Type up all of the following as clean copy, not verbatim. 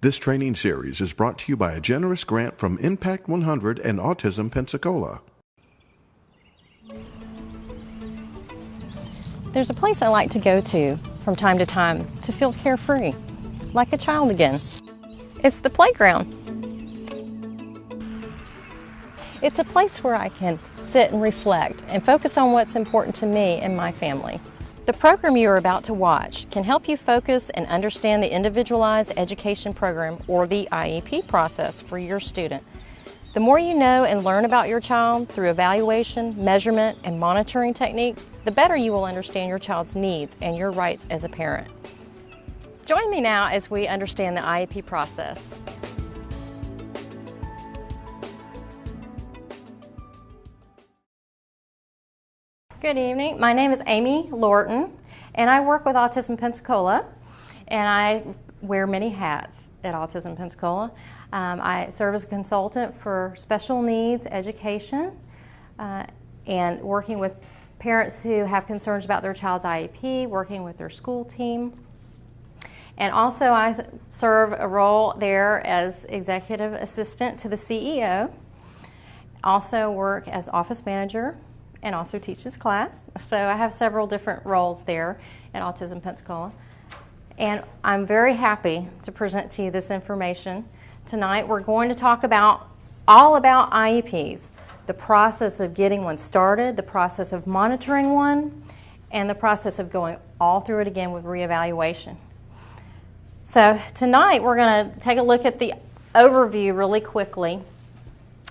This training series is brought to you by a generous grant from Impact 100 and Autism Pensacola. There's a place I like to go to from time to time to feel carefree, like a child again. It's the playground. It's a place where I can sit and reflect and focus on what's important to me and my family. The program you are about to watch can help you focus and understand the Individualized Education Program, or the IEP process, for your student. The more you know and learn about your child through evaluation, measurement, and monitoring techniques, the better you will understand your child's needs and your rights as a parent. Join me now as we understand the IEP process. Good evening. My name is Amy Lorton, and I work with Autism Pensacola, and I wear many hats at Autism Pensacola. I serve as a consultant for special needs education and working with parents who have concerns about their child's IEP, working with their school team. And also I serve a role there as executive assistant to the CEO. Also work as office manager and also teach this class. So I have several different roles there at Autism Pensacola. And I'm very happy to present to you this information. Tonight we're going to talk all about IEPs, the process of getting one started, the process of monitoring one, and the process of going all through it again with reevaluation. So tonight we're going to take a look at the overview really quickly.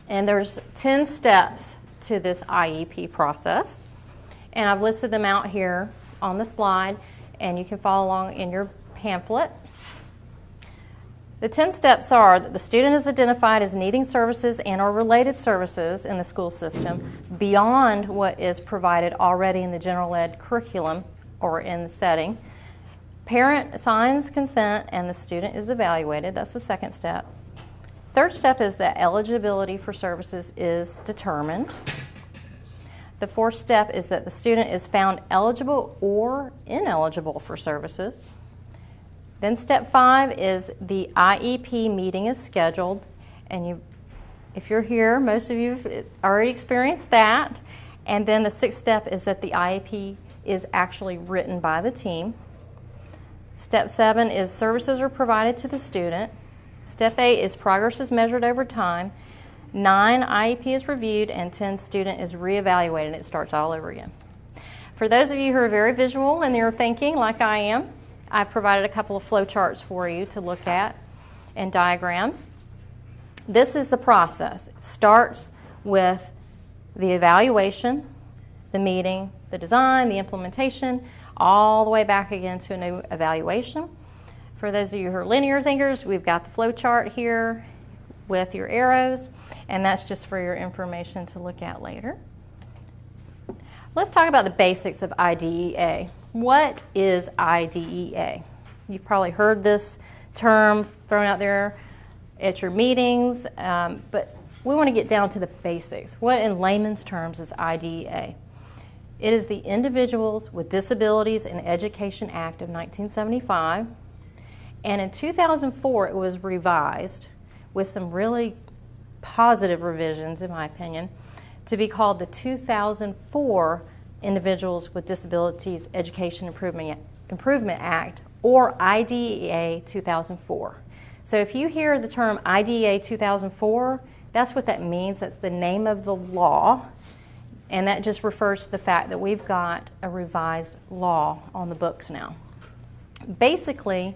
And there's 10 steps to this IEP process, and I've listed them out here on the slide, and you can follow along in your pamphlet. The 10 steps are that the student is identified as needing services and or related services in the school system beyond what is provided already in the general ed curriculum or in the setting. Parent signs consent and the student is evaluated. That's the second step. Third step is that eligibility for services is determined. The fourth step is that the student is found eligible or ineligible for services. Then step 5 is the IEP meeting is scheduled, and if you're here, most of you have already experienced that. And then the sixth step is that the IEP is actually written by the team. Step 7 is services are provided to the student. Step 8 is progress is measured over time. 9, IEP is reviewed, and 10, student is reevaluated, and it starts all over again. For those of you who are very visual and you're thinking like I am, I've provided a couple of flow charts for you to look at and diagrams. This is the process. It starts with the evaluation, the meeting, the design, the implementation, all the way back again to a new evaluation. For those of you who are linear thinkers, we've got the flow chart here with your arrows, and that's just for your information to look at later. Let's talk about the basics of IDEA. What is IDEA? You've probably heard this term thrown out there at your meetings, but we want to get down to the basics. What in layman's terms is IDEA? It is the Individuals with Disabilities in Education Act of 1975. And in 2004, it was revised with some really positive revisions, in my opinion, to be called the 2004 Individuals with Disabilities Education Improvement Act, or IDEA 2004. So if you hear the term IDEA 2004, that's what that means. That's the name of the law, and that just refers to the fact that we've got a revised law on the books now. Basically,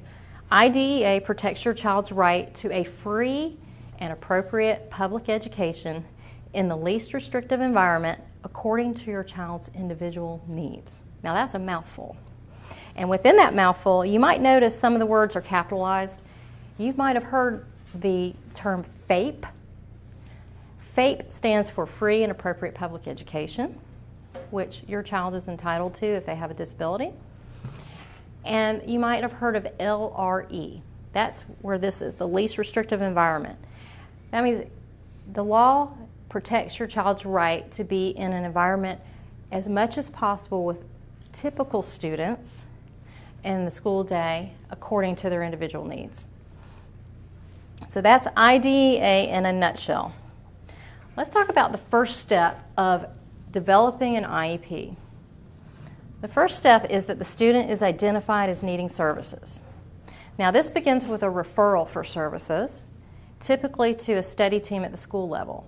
IDEA protects your child's right to a free and appropriate public education in the least restrictive environment according to your child's individual needs. Now that's a mouthful. And within that mouthful, you might notice some of the words are capitalized. You might have heard the term FAPE. FAPE stands for Free and Appropriate Public Education, which your child is entitled to if they have a disability. And you might have heard of LRE. That's where this is, the least restrictive environment. That means the law protects your child's right to be in an environment as much as possible with typical students in the school day according to their individual needs. So that's IDEA in a nutshell. Let's talk about the first step of developing an IEP. The first step is that the student is identified as needing services. Now, this begins with a referral for services, typically to a study team at the school level.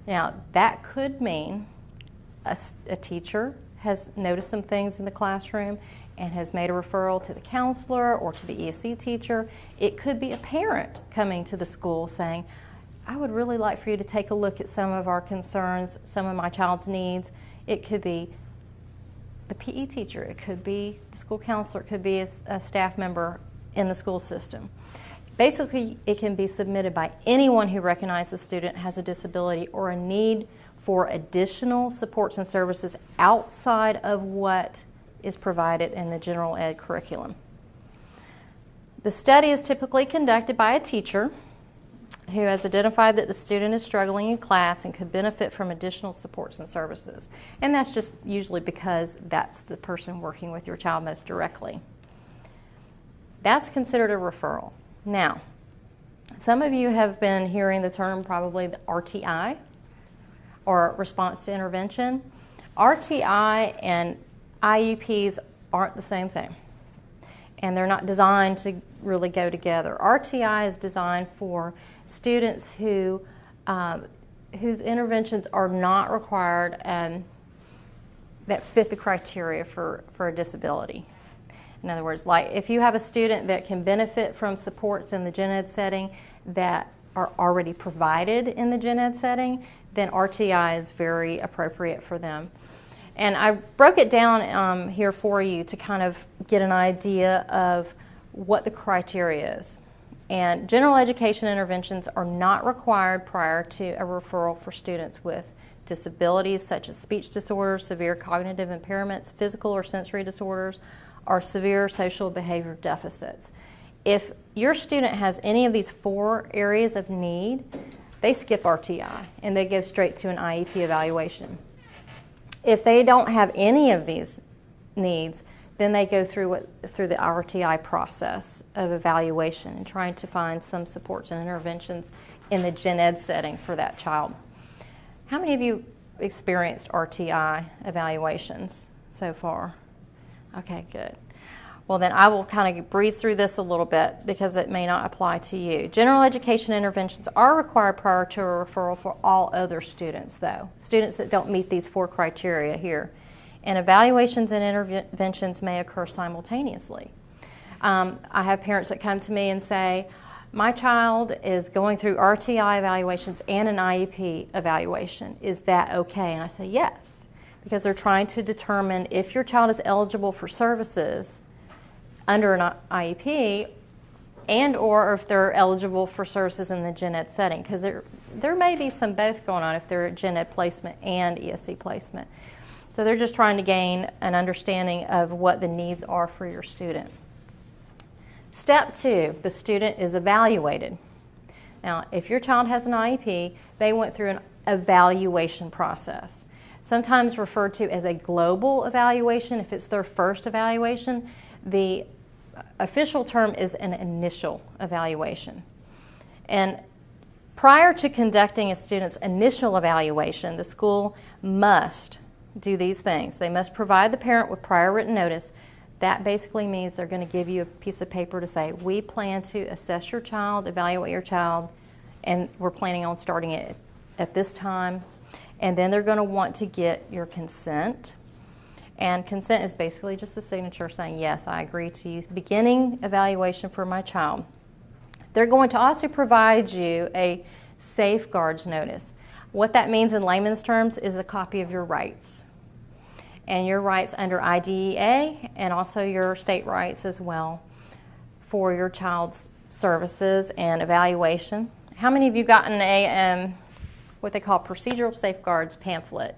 Now, that could mean a teacher has noticed some things in the classroom and has made a referral to the counselor or to the ESC teacher. It could be a parent coming to the school saying, I would really like for you to take a look at some of our concerns, some of my child's needs. It could be the PE teacher, it could be the school counselor, it could be a staff member in the school system. Basically, it can be submitted by anyone who recognizes the student has a disability or a need for additional supports and services outside of what is provided in the general ed curriculum. The study is typically conducted by a teacher who has identified that the student is struggling in class and could benefit from additional supports and services. And that's just usually because that's the person working with your child most directly. That's considered a referral. Now, some of you have been hearing the term probably the RTI, or response to intervention. RTI and IEPs aren't the same thing, and they're not designed to really go together. RTI is designed for students whose interventions are not required and that fit the criteria for a disability. In other words, like if you have a student that can benefit from supports in the gen ed setting that are already provided in the gen ed setting, then RTI is very appropriate for them. And I broke it down here for you to kind of get an idea of what the criteria is. And general education interventions are not required prior to a referral for students with disabilities such as speech disorders, severe cognitive impairments, physical or sensory disorders, or severe social behavior deficits. If your student has any of these 4 areas of need, they skip RTI and they go straight to an IEP evaluation. If they don't have any of these needs, then they go through the RTI process of evaluation and trying to find some supports and interventions in the gen ed setting for that child. How many of you experienced RTI evaluations so far? Okay, good. Well, then I will kind of breeze through this a little bit because it may not apply to you. General education interventions are required prior to a referral for all other students, though. Students that don't meet these 4 criteria here. And evaluations and interventions may occur simultaneously. I have parents that come to me and say, my child is going through RTI evaluations and an IEP evaluation. Is that okay? And I say yes, because they're trying to determine if your child is eligible for services under an IEP and or if they're eligible for services in the gen ed setting, because there may be some both going on if they're at gen ed placement and ESC placement. So they're just trying to gain an understanding of what the needs are for your student. Step 2, the student is evaluated. Now, if your child has an IEP, they went through an evaluation process, sometimes referred to as a global evaluation. If it's their first evaluation, the official term is an initial evaluation. And prior to conducting a student's initial evaluation, the school must do these things. They must provide the parent with prior written notice. That basically means they're going to give you a piece of paper to say, we plan to assess your child, evaluate your child, and we're planning on starting it at this time. And then they're going to want to get your consent. And consent is basically just a signature saying, yes, I agree to you beginning evaluation for my child. They're going to also provide you a safeguards notice. What that means in layman's terms is a copy of your rights. And your rights under IDEA and also your state rights as well for your child's services and evaluation. How many of you gotten a what they call procedural safeguards pamphlet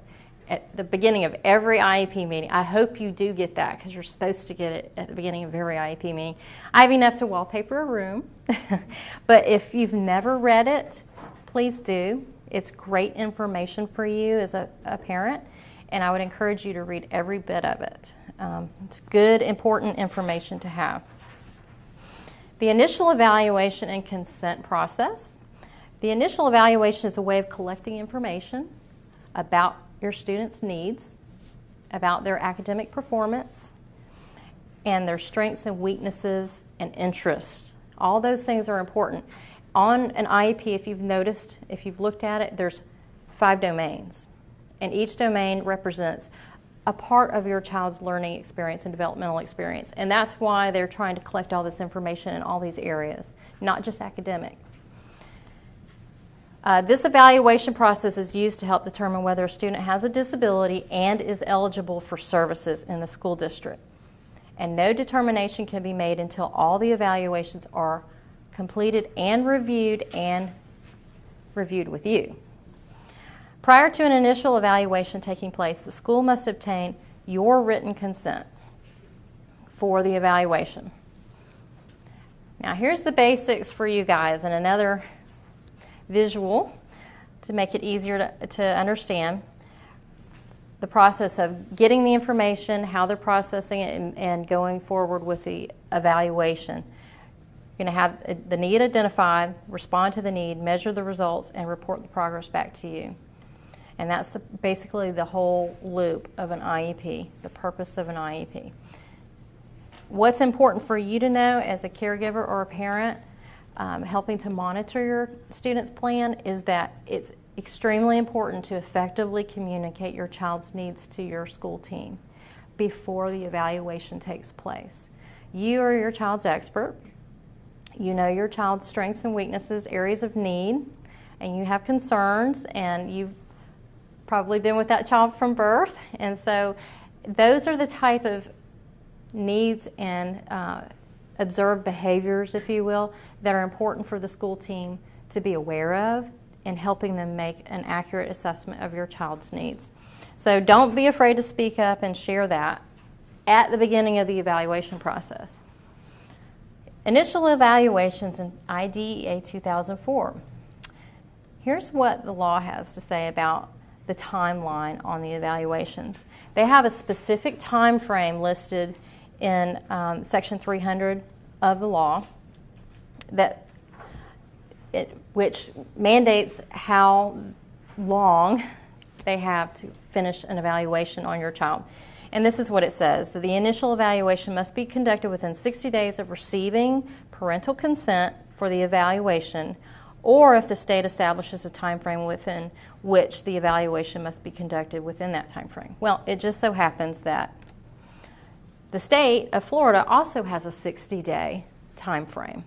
at the beginning of every IEP meeting? I hope you do get that because you're supposed to get it at the beginning of every IEP meeting. I have enough to wallpaper a room, but if you've never read it, please do. It's great information for you as a parent, and I would encourage you to read every bit of it. It's good, important information to have. The initial evaluation and consent process. The initial evaluation is a way of collecting information about your students' needs, about their academic performance, and their strengths and weaknesses and interests. All those things are important. On an IEP, if you've noticed, if you've looked at it, there's 5 domains, and each domain represents a part of your child's learning experience and developmental experience, and that's why they're trying to collect all this information in all these areas, not just academic. This evaluation process is used to help determine whether a student has a disability and is eligible for services in the school district. And no determination can be made until all the evaluations are completed and reviewed with you. Prior to an initial evaluation taking place, the school must obtain your written consent for the evaluation. Now here's the basics for you guys and another visual to make it easier to understand the process of getting the information, how they're processing it, and going forward with the evaluation. You're going to have the need identified, respond to the need, measure the results, and report the progress back to you. And that's basically the whole loop of an IEP, the purpose of an IEP. What's important for you to know as a caregiver or a parent helping to monitor your student's plan is that it's extremely important to effectively communicate your child's needs to your school team before the evaluation takes place. You are your child's expert. You know your child's strengths and weaknesses, areas of need, and you have concerns, and you've probably been with that child from birth, and so those are the type of needs and observed behaviors, if you will, that are important for the school team to be aware of in helping them make an accurate assessment of your child's needs. So don't be afraid to speak up and share that at the beginning of the evaluation process. Initial evaluations in IDEA 2004. Here's what the law has to say about the timeline on the evaluations. They have a specific time frame listed in Section 300 of the law which mandates how long they have to finish an evaluation on your child. And this is what it says, that the initial evaluation must be conducted within 60 days of receiving parental consent for the evaluation, or if the state establishes a time frame within which the evaluation must be conducted within that time frame. Well, it just so happens that the state of Florida also has a 60-day time frame.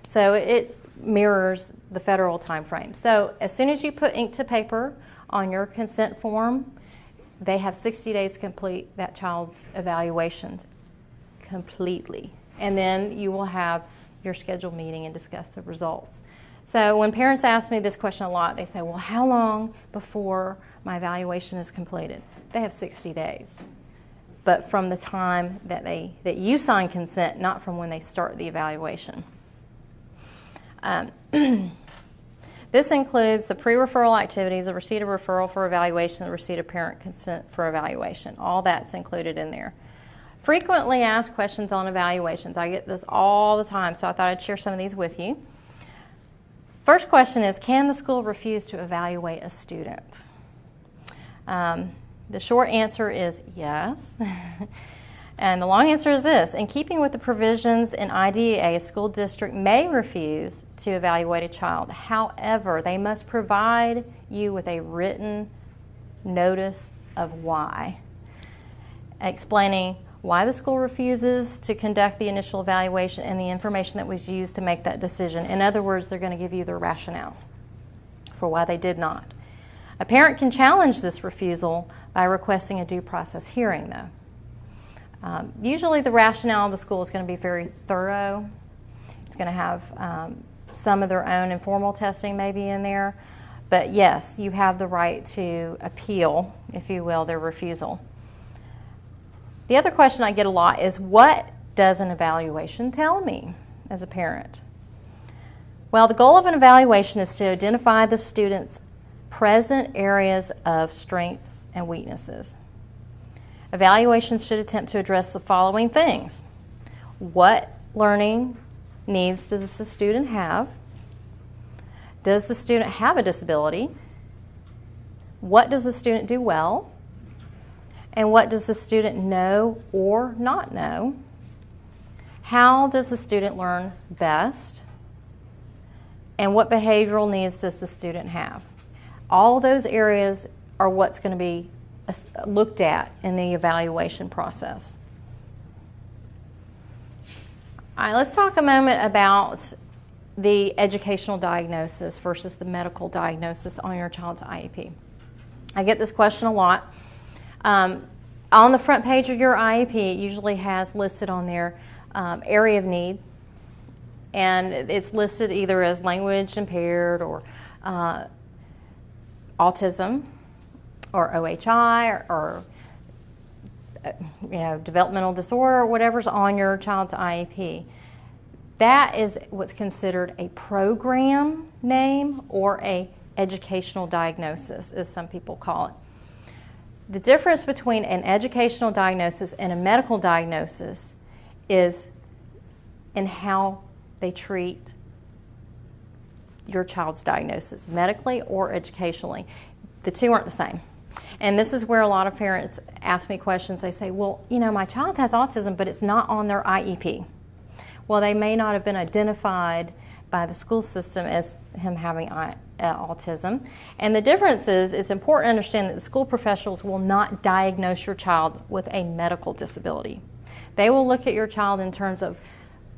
So it mirrors the federal time frame. So as soon as you put ink to paper on your consent form, they have 60 days to complete that child's evaluations completely. And then you will have your scheduled meeting and discuss the results. So when parents ask me this question a lot, they say, well, how long before my evaluation is completed? They have 60 days. But from the time that you sign consent, not from when they start the evaluation. This includes the pre-referral activities, the receipt of referral for evaluation, the receipt of parent consent for evaluation. All that's included in there. Frequently asked questions on evaluations. I get this all the time, so I thought I'd share some of these with you. First question is, can the school refuse to evaluate a student? The short answer is yes. And the long answer is this. In keeping with the provisions in IDEA, a school district may refuse to evaluate a child. However, they must provide you with a written notice of why, explaining why the school refuses to conduct the initial evaluation and the information that was used to make that decision. In other words, they're going to give you their rationale for why they did not. A parent can challenge this refusal by requesting a due process hearing, though. Usually the rationale of the school is going to be very thorough. It's going to have some of their own informal testing maybe in there. But yes, you have the right to appeal, if you will, their refusal. The other question I get a lot is, what does an evaluation tell me as a parent? Well, the goal of an evaluation is to identify the student's present areas of strengths and weaknesses. Evaluations should attempt to address the following things. What learning needs does the student have? Does the student have a disability? What does the student do well? And what does the student know or not know? How does the student learn best? And what behavioral needs does the student have? All those areas are what's going to be looked at in the evaluation process. All right, let's talk a moment about the educational diagnosis versus the medical diagnosis on your child's IEP. I get this question a lot. On the front page of your IEP, it usually has listed on there area of need, and it's listed either as language impaired or autism or OHI or developmental disorder, or whatever's on your child's IEP. That is what's considered a program name or a educational diagnosis, as some people call it. The difference between an educational diagnosis and a medical diagnosis is in how they treat your child's diagnosis, medically or educationally. The two aren't the same. And this is where a lot of parents ask me questions. They say, well, my child has autism, but it's not on their IEP. Well, they may not have been identified by the school system as him having autism. And the difference is, it's important to understand that the school professionals will not diagnose your child with a medical disability. They will look at your child in terms of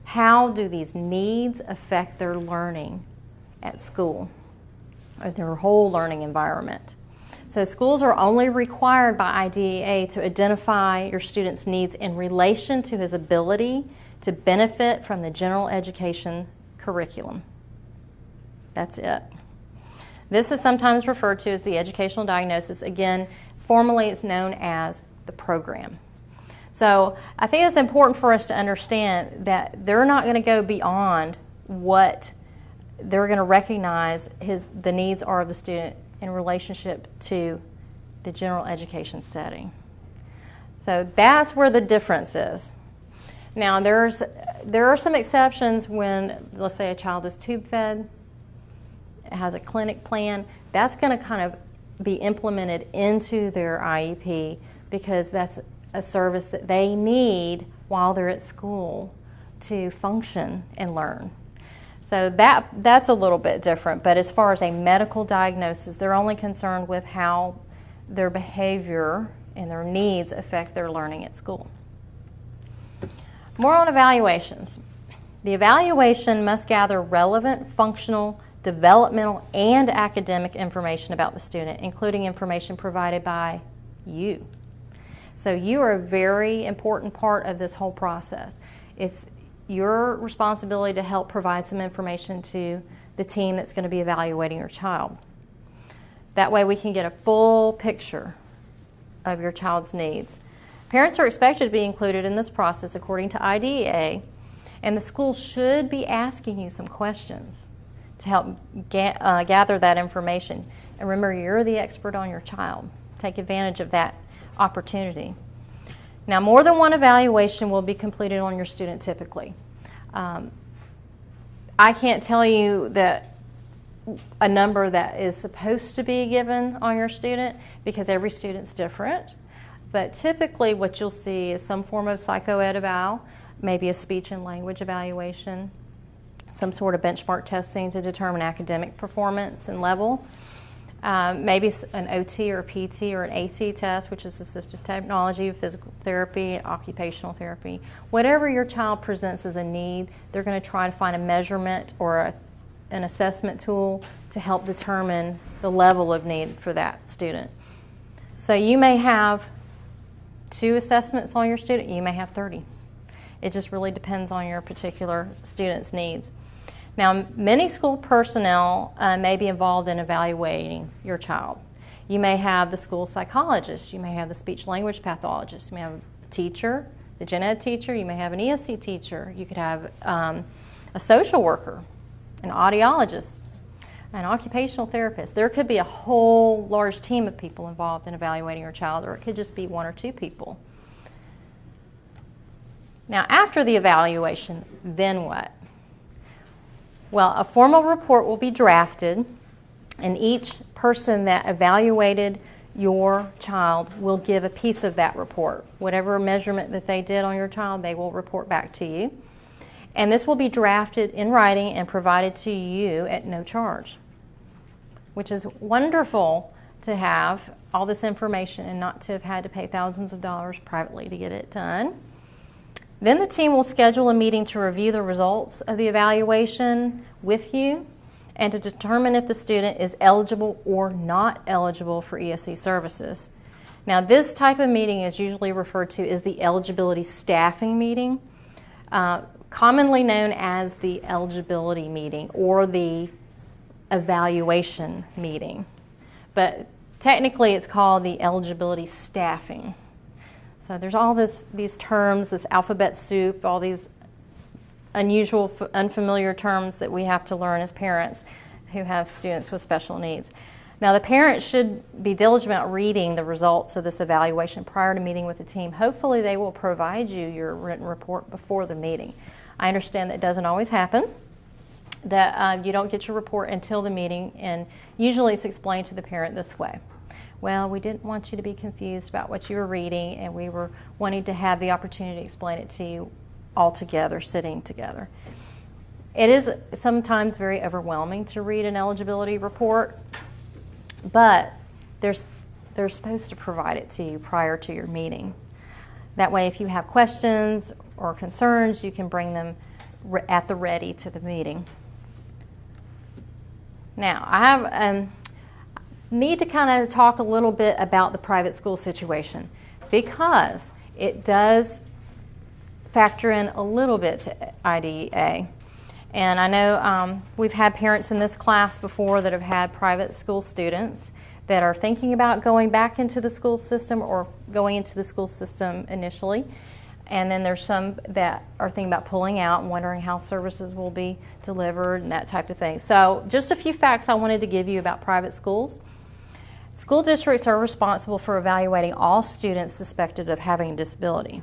how do these needs affect their learning at school, or their whole learning environment. So schools are only required by IDEA to identify your student's needs in relation to his ability to benefit from the general education curriculum. That's it. This is sometimes referred to as the educational diagnosis. Again, formally it's known as the program. So I think it's important for us to understand that they're not going to go beyond what they're going to recognize the needs are of the student in relationship to the general education setting. So that's where the difference is. Now there are some exceptions when, let's say, a child is tube fed, has a clinic plan. That's going to kind of be implemented into their IEP because that's a service that they need while they're at school to function and learn. So that's a little bit different, but as far as a medical diagnosis, they're only concerned with how their behavior and their needs affect their learning at school. More on evaluations. The evaluation must gather relevant, functional, developmental, and academic information about the student, including information provided by you. So you are a very important part of this whole process. It's your responsibility to help provide some information to the team that's going to be evaluating your child. That way we can get a full picture of your child's needs. Parents are expected to be included in this process according to IDEA, and the school should be asking you some questions to help gather that information. And remember, you're the expert on your child. Take advantage of that opportunity. Now, more than one evaluation will be completed on your student typically. I can't tell you that a number that is supposed to be given on your student because every student's different. But typically what you'll see is some form of psychoed eval, maybe a speech and language evaluation, some sort of benchmark testing to determine academic performance and level. Maybe an OT or a PT or an AT test, which is assistive technology, physical therapy, occupational therapy. Whatever your child presents as a need, they're going to try to find a measurement or an assessment tool to help determine the level of need for that student. So you may have 2 assessments on your student, you may have 30. It just really depends on your particular student's needs. Now, many school personnel may be involved in evaluating your child. You may have the school psychologist, you may have the speech-language pathologist, you may have the teacher, the gen ed teacher, you may have an ESC teacher, you could have a social worker, an audiologist, an occupational therapist. There could be a whole large team of people involved in evaluating your child, or it could just be 1 or 2 people. Now, after the evaluation, then what? Well, a formal report will be drafted, and each person that evaluated your child will give a piece of that report. Whatever measurement that they did on your child, they will report back to you. And this will be drafted in writing and provided to you at no charge, which is wonderful to have all this information and not to have had to pay thousands of dollars privately to get it done. Then the team will schedule a meeting to review the results of the evaluation with you and to determine if the student is eligible or not eligible for ESC services. Now, this type of meeting is usually referred to as the eligibility staffing meeting, commonly known as the eligibility meeting or the evaluation meeting. But technically it's called the eligibility staffing. So there's all these terms, this alphabet soup, all these unusual, unfamiliar terms that we have to learn as parents who have students with special needs. Now, the parent should be diligent about reading the results of this evaluation prior to meeting with the team. Hopefully they will provide you your written report before the meeting. I understand that doesn't always happen, that you don't get your report until the meeting, and usually it's explained to the parent this way. Well, we didn't want you to be confused about what you were reading, and we were wanting to have the opportunity to explain it to you all together, sitting together. It is sometimes very overwhelming to read an eligibility report, but they're supposed to provide it to you prior to your meeting. That way, if you have questions or concerns, you can bring them at the ready to the meeting. Now, I have need to kind of talk a little bit about the private school situation because it does factor in a little bit to IDEA. And I know we've had parents in this class before that have had private school students that are thinking about going back into the school system or going into the school system initially. And then there's some that are thinking about pulling out and wondering how services will be delivered and that type of thing. So just a few facts I wanted to give you about private schools. School districts are responsible for evaluating all students suspected of having a disability.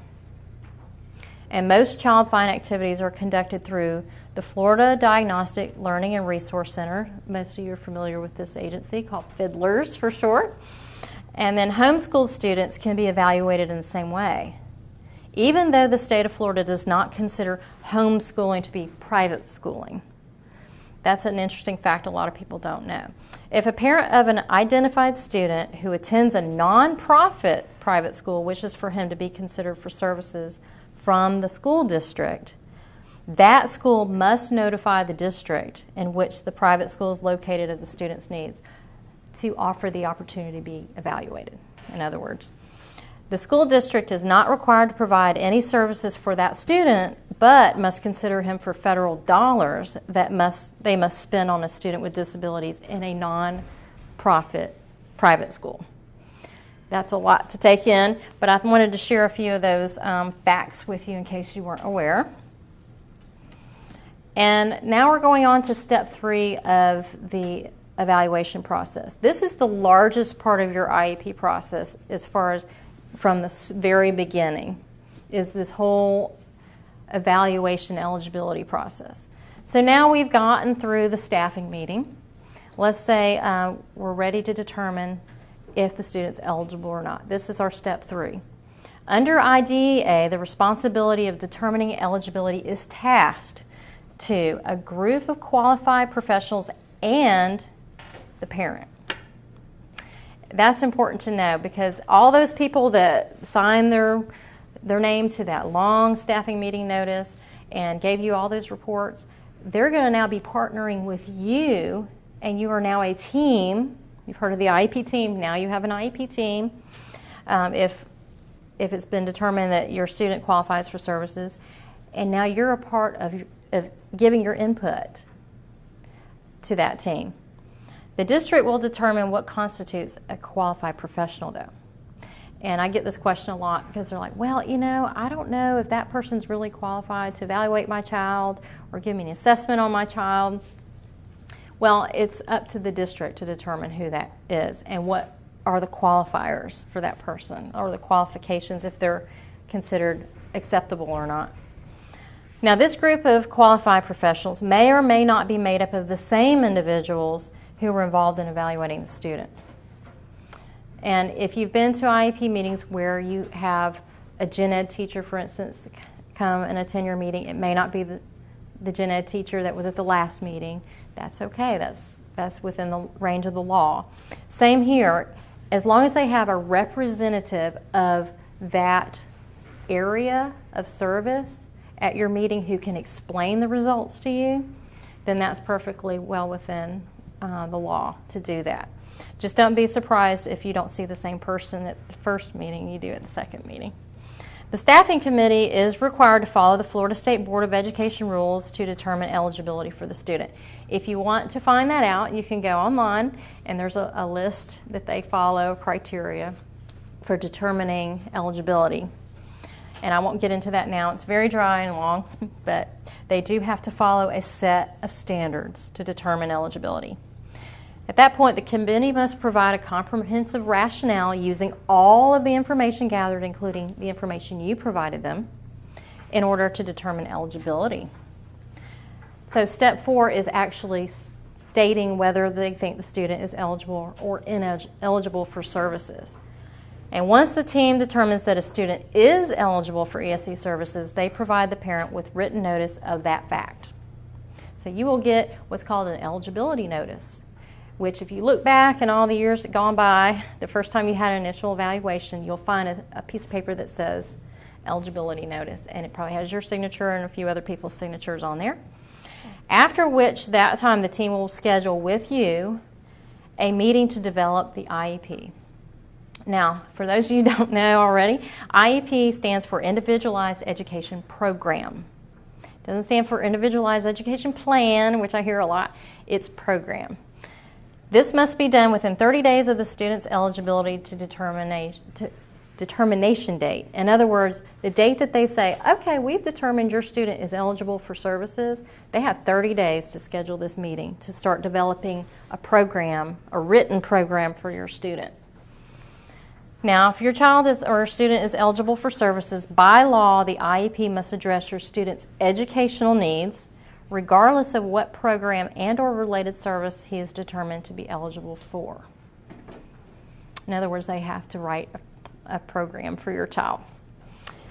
And most child find activities are conducted through the Florida Diagnostic Learning and Resource Center. Most of you are familiar with this agency, called FIDLERS for short. And then homeschooled students can be evaluated in the same way, even though the state of Florida does not consider homeschooling to be private schooling. That's an interesting fact a lot of people don't know. If a parent of an identified student who attends a nonprofit private school wishes for him to be considered for services from the school district, that school must notify the district in which the private school is located of the student's needs to offer the opportunity to be evaluated. In other words, the school district is not required to provide any services for that student, but must consider him for federal dollars that they must spend on a student with disabilities in a non-profit private school. That's a lot to take in, but I wanted to share a few of those facts with you in case you weren't aware. And now we're going on to step 3 of the evaluation process. This is the largest part of your IEP process as far as from the very beginning, is this whole evaluation eligibility process. So now we've gotten through the staffing meeting. Let's say we're ready to determine if the student's eligible or not. This is our step 3. Under IDEA, the responsibility of determining eligibility is tasked to a group of qualified professionals and the parent. That's important to know because all those people that signed their name to that long staffing meeting notice and gave you all those reports, they're going to now be partnering with you, and you are now a team. You've heard of the IEP team. Now you have an IEP team. If it's been determined that your student qualifies for services, and now you're a part of giving your input to that team. The district will determine what constitutes a qualified professional, though. And I get this question a lot because they're like, well, you know, I don't know if that person's really qualified to evaluate my child or give me an assessment on my child. Well, it's up to the district to determine who that is and what are the qualifiers for that person or the qualifications if they're considered acceptable or not. Now, this group of qualified professionals may or may not be made up of the same individuals who were involved in evaluating the student. And if you've been to IEP meetings where you have a gen ed teacher, for instance, come and attend your meeting, it may not be the gen ed teacher that was at the last meeting. That's okay. That's within the range of the law. Same here. As long as they have a representative of that area of service at your meeting who can explain the results to you, then that's perfectly well within the law to do that. Just don't be surprised if you don't see the same person at the first meeting you do at the second meeting. The staffing committee is required to follow the Florida State Board of Education rules to determine eligibility for the student. If you want to find that out, you can go online, and there's a list that they follow, criteria for determining eligibility. And I won't get into that now. It's very dry and long, but they do have to follow a set of standards to determine eligibility. At that point, the committee must provide a comprehensive rationale using all of the information gathered, including the information you provided them, in order to determine eligibility. So step 4 is actually stating whether they think the student is eligible or ineligible for services. And once the team determines that a student is eligible for ESE services, they provide the parent with written notice of that fact. So you will get what's called an eligibility notice, which if you look back in all the years that gone by, the first time you had an initial evaluation, you'll find a piece of paper that says eligibility notice, and it probably has your signature and a few other people's signatures on there. After which, that time the team will schedule with you a meeting to develop the IEP. Now, for those of you who don't know already, IEP stands for Individualized Education Program. It doesn't stand for Individualized Education Plan, which I hear a lot. It's program. This must be done within 30 days of the student's eligibility to determination date. In other words, the date that they say, okay, we've determined your student is eligible for services, they have 30 days to schedule this meeting to start developing a program, a written program for your student. Now, if your child or student is eligible for services, by law, the IEP must address your student's educational needs, regardless of what program and or related service he is determined to be eligible for. In other words, they have to write a program for your child.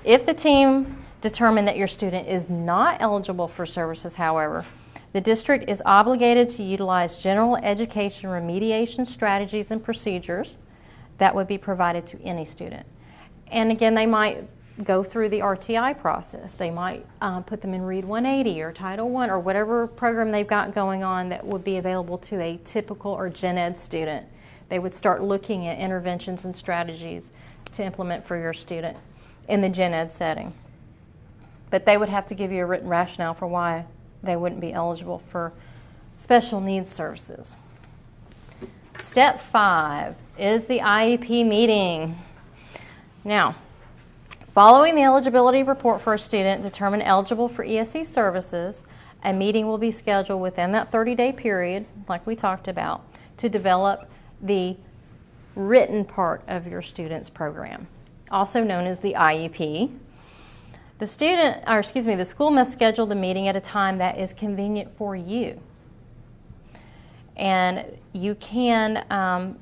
If the team determined that your student is not eligible for services, however, the district is obligated to utilize general education remediation strategies and procedures that would be provided to any student. And again, they might go through the RTI process. They might put them in Read 180 or Title I or whatever program they've got going on that would be available to a typical or gen ed student. They would start looking at interventions and strategies to implement for your student in the gen ed setting. But they would have to give you a written rationale for why they wouldn't be eligible for special needs services. Step 5 is the IEP meeting. Now, following the eligibility report for a student determined eligible for ESE services, a meeting will be scheduled within that 30-day period, like we talked about, to develop the written part of your student's program, also known as the IEP. The school must schedule the meeting at a time that is convenient for you. And you can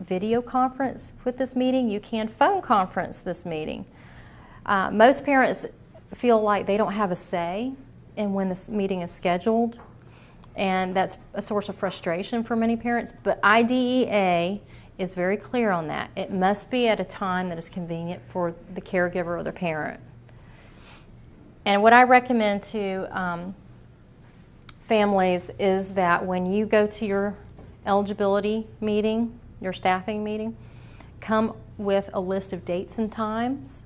video conference with this meeting. You can phone conference this meeting. Most parents feel like they don't have a say in when this meeting is scheduled, and that's a source of frustration for many parents. But IDEA is very clear on that. It must be at a time that is convenient for the caregiver or the parent. And what I recommend to families is that when you go to your eligibility meeting, your staffing meeting, come with a list of dates and times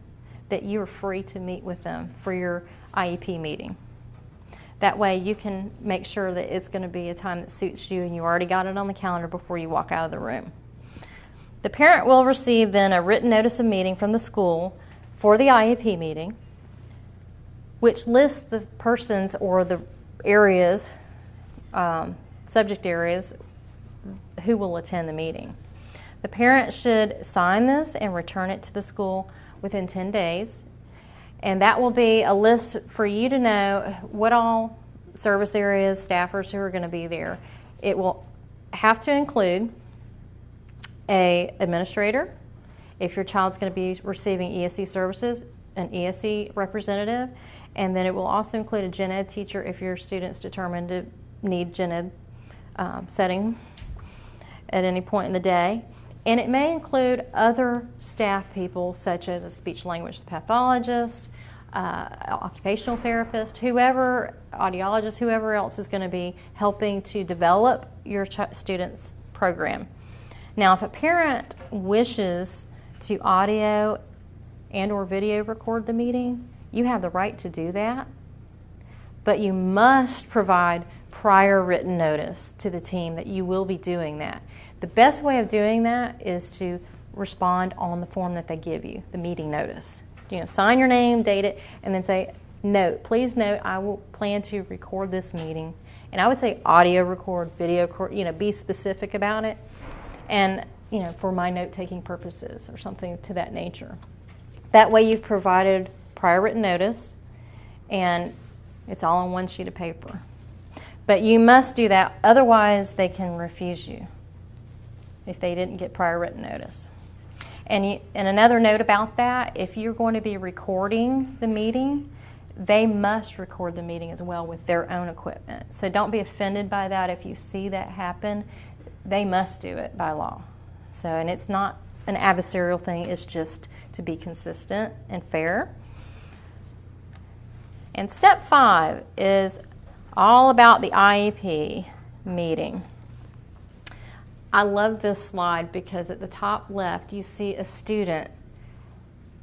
that you are free to meet with them for your IEP meeting. That way you can make sure that it's going to be a time that suits you and you already got it on the calendar before you walk out of the room. The parent will receive then a written notice of meeting from the school for the IEP meeting, which lists the persons or the areas, subject areas, who will attend the meeting. The parent should sign this and return it to the school within 10 days. And that will be a list for you to know what all service areas, staffers who are going to be there. It will have to include an administrator, if your child's going to be receiving ESE services, an ESE representative, and then it will also include a gen ed teacher if your student's determined to need gen ed setting at any point in the day. And it may include other staff people such as a speech language pathologist, occupational therapist, whoever, audiologist, whoever else is going to be helping to develop your student's program. Now, if a parent wishes to audio and or video record the meeting, you have the right to do that, but you must provide prior written notice to the team that you will be doing that. The best way of doing that is to respond on the form that they give you, the meeting notice. Sign your name, date it, and then say, note, please note, I will plan to record this meeting. And I would say audio record, video record, be specific about it. And, for my note-taking purposes or something to that nature. That way you've provided prior written notice, and it's all on one sheet of paper. But you must do that, otherwise they can refuse you if they didn't get prior written notice. And another note about that, if you're going to be recording the meeting, they must record the meeting as well with their own equipment. So don't be offended by that if you see that happen. They must do it by law. So, and it's not an adversarial thing, it's just to be consistent and fair. And step 5 is all about the IEP meeting. I love this slide because at the top left you see a student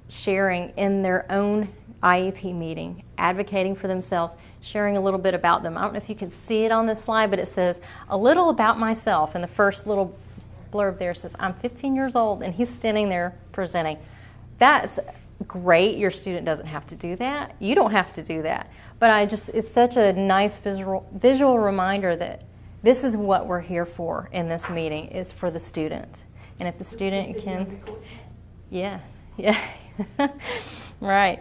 sharing in their own IEP meeting, advocating for themselves, sharing a little bit about them. I don't know if you can see it on this slide, but it says, a little about myself, and the first little blurb there says, I'm 15 years old, and he's standing there presenting. That's great. Your student doesn't have to do that. You don't have to do that. But it's such a nice visual reminder that this is what we're here for in this meeting, is for the student. And if the student can, yeah, right.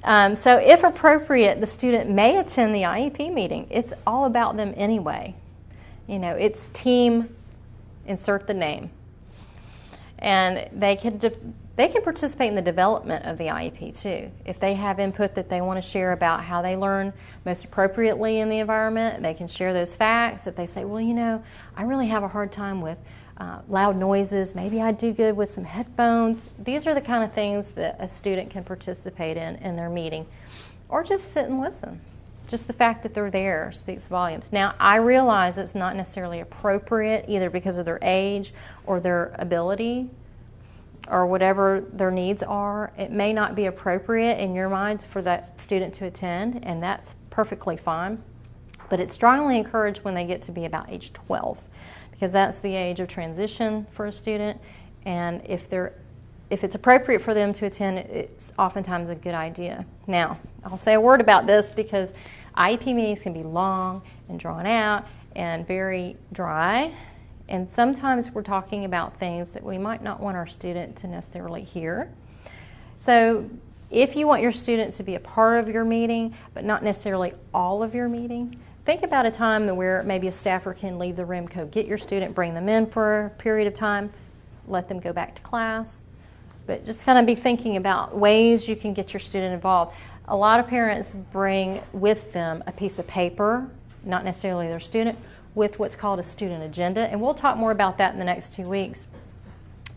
So if appropriate, the student may attend the IEP meeting. It's all about them anyway. It's team, insert the name. And they can participate in the development of the IEP too. If they have input that they want to share about how they learn most appropriately in the environment, they can share those facts. If they say, well, I really have a hard time with loud noises, maybe I do good with some headphones. These are the kind of things that a student can participate in their meeting, or just sit and listen. Just the fact that they're there speaks volumes. Now, I realize it's not necessarily appropriate either because of their age or their ability or whatever their needs are. It may not be appropriate in your mind for that student to attend, and that's perfectly fine. But it's strongly encouraged when they get to be about age 12, because that's the age of transition for a student. And if it's appropriate for them to attend, it's oftentimes a good idea. Now, I'll say a word about this because IEP meetings can be long and drawn out and very dry. And sometimes we're talking about things that we might not want our student to necessarily hear. So if you want your student to be a part of your meeting, but not necessarily all of your meeting, think about a time where maybe a staffer can leave the room, go get your student, bring them in for a period of time, let them go back to class. But just kind of be thinking about ways you can get your student involved. A lot of parents bring with them a piece of paper, not necessarily their student, with what's called a student agenda. And we'll talk more about that in the next 2 weeks,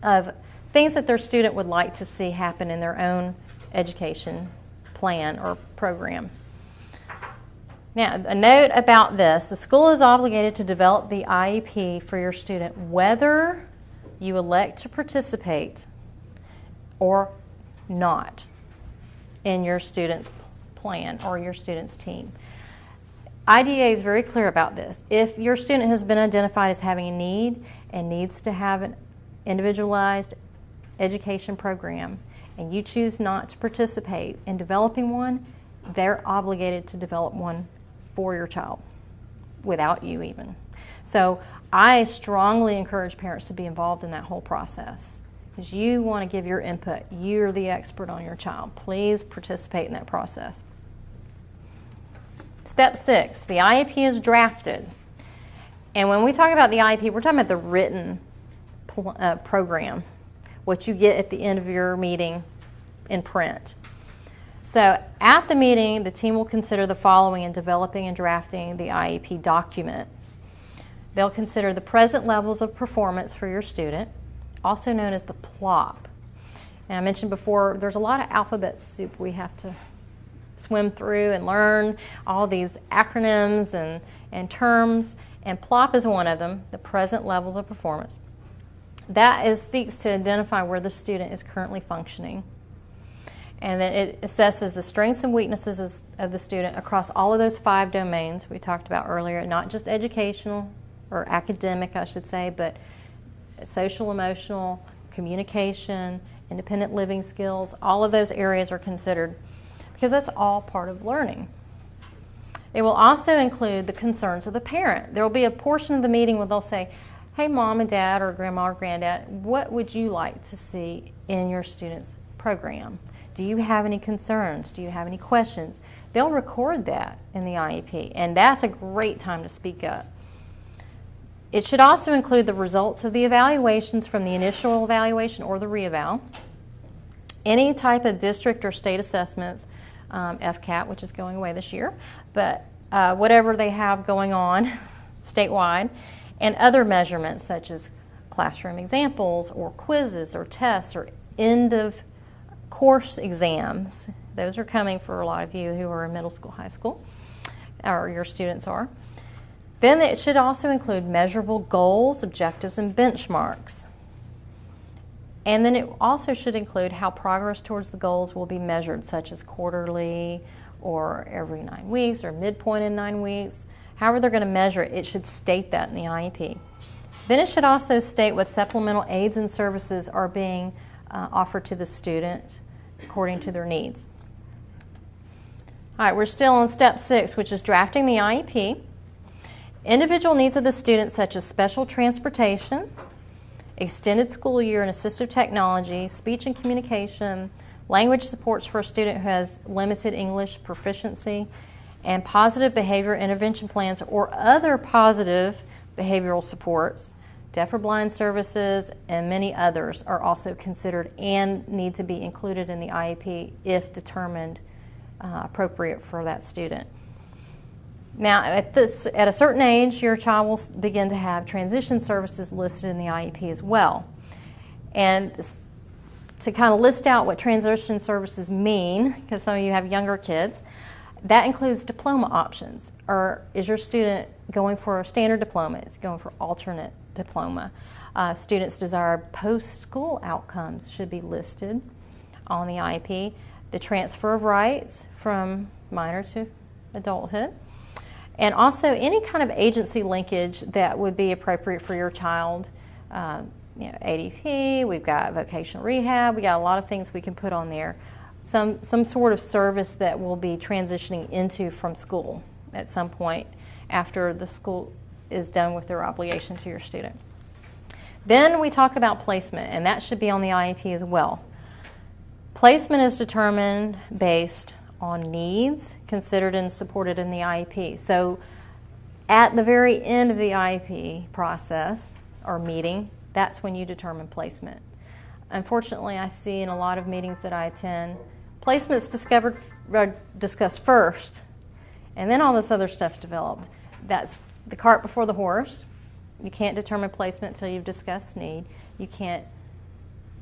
of things that their student would like to see happen in their own education plan or program. Now, a note about this. The school is obligated to develop the IEP for your student, whether you elect to participate or not in your student's plan or your student's team. IDA is very clear about this. If your student has been identified as having a need and needs to have an individualized education program, and you choose not to participate in developing one, they're obligated to develop one for your child, without you even. So I strongly encourage parents to be involved in that whole process. because you want to give your input. You're the expert on your child. Please participate in that process. Step 6, the IEP is drafted. And when we talk about the IEP, we're talking about the written program, what you get at the end of your meeting in print. So at the meeting, the team will consider the following in developing and drafting the IEP document. They'll consider the present levels of performance for your student, also known as the plop. And I mentioned before, there's a lot of alphabet soup we have to swim through and learn, all these acronyms and terms, and plop is one of them, the present levels of performance. That seeks to identify where the student is currently functioning. And then it assesses the strengths and weaknesses of the student across all of those 5 domains we talked about earlier, not just educational or academic, I should say, but social, emotional, communication, independent living skills. All of those areas are considered because that's all part of learning. It will also include the concerns of the parent. There will be a portion of the meeting where they'll say, hey, mom and dad or grandma or granddad, what would you like to see in your student's program? Do you have any concerns? Do you have any questions? They'll record that in the IEP, and that's a great time to speak up. It should also include the results of the evaluations from the initial evaluation or the reeval, any type of district or state assessments, FCAT, which is going away this year, but whatever they have going on statewide, and other measurements such as classroom examples or quizzes or tests or end of course exams. Those are coming for a lot of you who are in middle school, high school, or your students are. Then it should also include measurable goals, objectives, and benchmarks. And then it also should include how progress towards the goals will be measured, such as quarterly or every 9 weeks or midpoint in 9 weeks. However they're going to measure it, it should state that in the IEP. Then it should also state what supplemental aids and services are being offered to the student according to their needs. All right, we're still on step 6, which is drafting the IEP. Individual needs of the student, such as special transportation, extended school year and assistive technology, speech and communication, language supports for a student who has limited English proficiency, and positive behavior intervention plans or other positive behavioral supports, deaf or blind services, and many others are also considered and need to be included in the IEP if determined appropriate for that student. Now, at a certain age, your child will begin to have transition services listed in the IEP as well. And to kind of list out what transition services mean, because some of you have younger kids, that includes diploma options. Or is your student going for a standard diploma? It's going for alternate diploma. Students' desired post-school outcomes should be listed on the IEP. The transfer of rights from minor to adulthood. And also any kind of agency linkage that would be appropriate for your child. ADP, we've got vocational rehab, we got a lot of things we can put on there. Some sort of service that will be transitioning into from school at some point after the school is done with their obligation to your student. Then we talk about placement, and that should be on the IEP as well. Placement is determined based on needs considered and supported in the IEP. So at the very end of the IEP process or meeting, that's when you determine placement. Unfortunately, I see in a lot of meetings that I attend, placement's discussed first, and then all this other stuff's developed. That's the cart before the horse. You can't determine placement until you've discussed need. You can't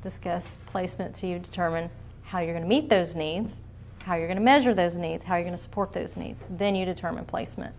discuss placement until you determine how you're going to meet those needs, how you're going to measure those needs, how you're going to support those needs. Then you determine placement.